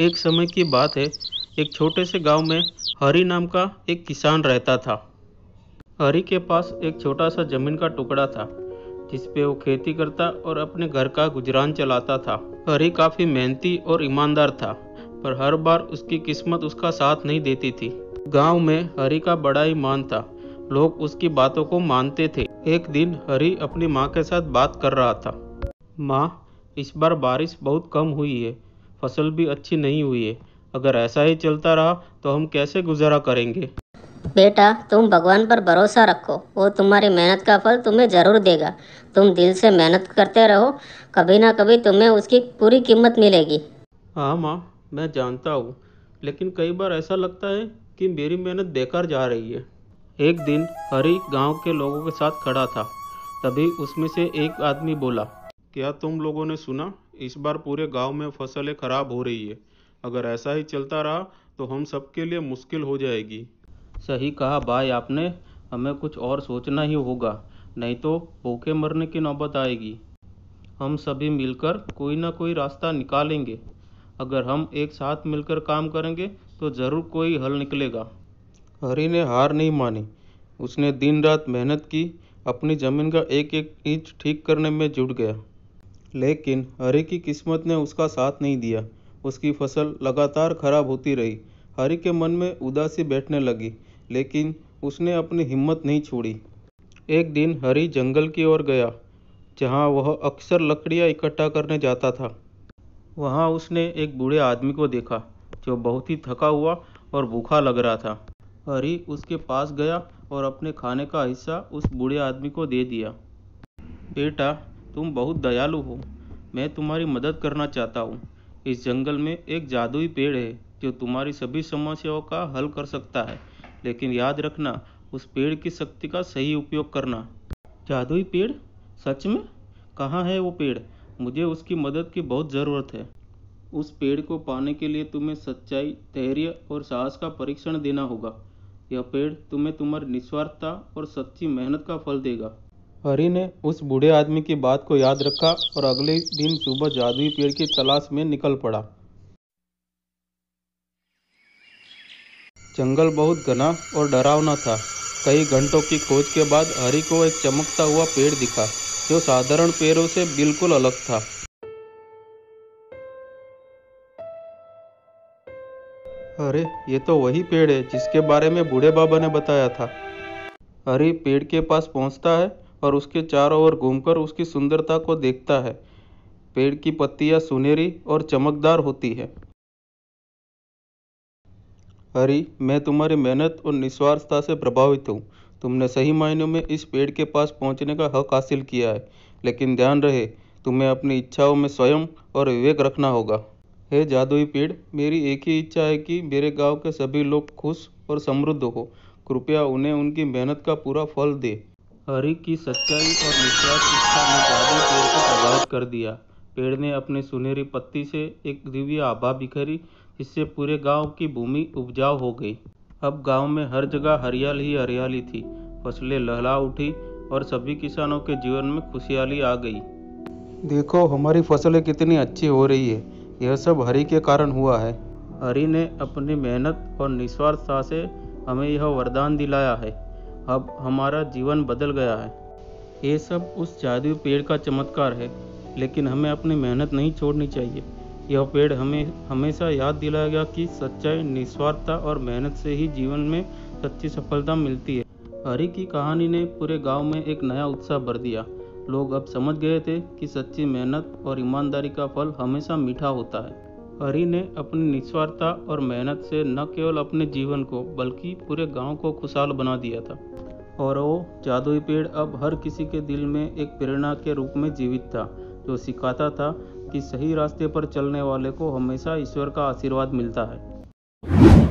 एक समय की बात है। एक छोटे से गांव में हरी नाम का एक किसान रहता था। हरी के पास एक छोटा सा जमीन का टुकड़ा था जिस पे वो खेती करता और अपने घर का गुजरान चलाता था। हरी काफी मेहनती और ईमानदार था, पर हर बार उसकी किस्मत उसका साथ नहीं देती थी। गांव में हरी का बड़ा ही मान था। लोग उसकी बातों को मानते थे। एक दिन हरी अपनी माँ के साथ बात कर रहा था। माँ, इस बार बारिश बहुत कम हुई है, फसल भी अच्छी नहीं हुई है। अगर ऐसा ही चलता रहा तो हम कैसे गुजारा करेंगे। बेटा, तुम भगवान पर भरोसा रखो, वो तुम्हारी मेहनत का फल तुम्हें जरूर देगा। तुम दिल से मेहनत करते रहो, कभी ना कभी तुम्हें उसकी पूरी कीमत मिलेगी। हाँ माँ, मैं जानता हूँ, लेकिन कई बार ऐसा लगता है कि मेरी मेहनत बेकार जा रही है। एक दिन हरी गांव के लोगों के साथ खड़ा था। तभी उसमें से एक आदमी बोला, क्या तुम लोगों ने सुना? इस बार पूरे गांव में फसलें खराब हो रही है। अगर ऐसा ही चलता रहा तो हम सबके लिए मुश्किल हो जाएगी। सही कहा भाई आपने। हमें कुछ और सोचना ही होगा, नहीं तो भूखे मरने की नौबत आएगी। हम सभी मिलकर कोई ना कोई रास्ता निकालेंगे। अगर हम एक साथ मिलकर काम करेंगे तो ज़रूर कोई हल निकलेगा। हरी ने हार नहीं मानी। उसने दिन रात मेहनत की, अपनी ज़मीन का एक एक इंच ठीक करने में जुट गया। लेकिन हरी की किस्मत ने उसका साथ नहीं दिया। उसकी फसल लगातार खराब होती रही। हरी के मन में उदासी बैठने लगी, लेकिन उसने अपनी हिम्मत नहीं छोड़ी। एक दिन हरी जंगल की ओर गया, जहाँ वह अक्सर लकड़ियाँ इकट्ठा करने जाता था। वहाँ उसने एक बूढ़े आदमी को देखा, जो बहुत ही थका हुआ और भूखा लग रहा था। हरी उसके पास गया और अपने खाने का हिस्सा उस बूढ़े आदमी को दे दिया। बेटा, तुम बहुत दयालु हो। मैं तुम्हारी मदद करना चाहता हूँ। इस जंगल में एक जादुई पेड़ है जो तुम्हारी सभी समस्याओं का हल कर सकता है। लेकिन याद रखना, उस पेड़ की शक्ति का सही उपयोग करना। जादुई पेड़? सच में? कहाँ है वो पेड़? मुझे उसकी मदद की बहुत ज़रूरत है। उस पेड़ को पाने के लिए तुम्हें सच्चाई, धैर्य और साहस का परीक्षण देना होगा। यह पेड़ तुम्हें तुम्हारी निस्वार्थता और सच्ची मेहनत का फल देगा। हरी ने उस बूढ़े आदमी की बात को याद रखा और अगले दिन सुबह जादुई पेड़ की तलाश में निकल पड़ा। जंगल बहुत घना और डरावना था। कई घंटों की खोज के बाद हरी को एक चमकता हुआ पेड़ दिखा, जो साधारण पेड़ों से बिल्कुल अलग था। अरे, ये तो वही पेड़ है जिसके बारे में बूढ़े बाबा ने बताया था। हरी पेड़ के पास पहुंचता है और उसके चारों ओर घूमकर उसकी सुंदरता को देखता है। पेड़ की पत्तियां सुनहरी और चमकदार होती है। हरी, मैं तुम्हारी मेहनत और निस्वार्थता से प्रभावित हूँ। तुमने सही मायनों में इस पेड़ के पास पहुँचने का हक हासिल किया है। लेकिन ध्यान रहे, तुम्हें अपनी इच्छाओं में स्वयं और विवेक रखना होगा। हे जादुई पेड़, मेरी एक ही इच्छा है कि मेरे गांव के सभी लोग खुश और समृद्ध हो। कृपया उन्हें उनकी मेहनत का पूरा फल दे। हरि की सच्चाई और निस्वार्थ इच्छा ने जादुई पेड़ को प्रभावित कर दिया। पेड़ ने अपनी सुनहरी पत्ती से एक दिव्य आभा बिखेरी, जिससे पूरे गांव की भूमि उपजाऊ हो गई। अब गांव में हर जगह हरियाली ही हरियाली थी। फसलें लहरा उठी और सभी किसानों के जीवन में खुशहाली आ गई। देखो, हमारी फसलें कितनी अच्छी हो रही है। यह सब हरि के कारण हुआ है। हरि ने अपनी मेहनत और निस्वार्थता से हमें यह वरदान दिलाया है। अब हमारा जीवन बदल गया है। ये सब उस जादुई पेड़ का चमत्कार है, लेकिन हमें अपनी मेहनत नहीं छोड़नी चाहिए। यह पेड़ हमें हमेशा याद दिलाएगा कि सच्चाई, निस्वार्थता और मेहनत से ही जीवन में सच्ची सफलता मिलती है। हरि की कहानी ने पूरे गांव में एक नया उत्साह भर दिया। लोग अब समझ गए थे कि सच्ची मेहनत और ईमानदारी का फल हमेशा मीठा होता है। हरि ने अपनी निस्वार्थता और मेहनत से न केवल अपने जीवन को बल्कि पूरे गांव को खुशहाल बना दिया था। और वो जादुई पेड़ अब हर किसी के दिल में एक प्रेरणा के रूप में जीवित था, जो सिखाता था कि सही रास्ते पर चलने वाले को हमेशा ईश्वर का आशीर्वाद मिलता है।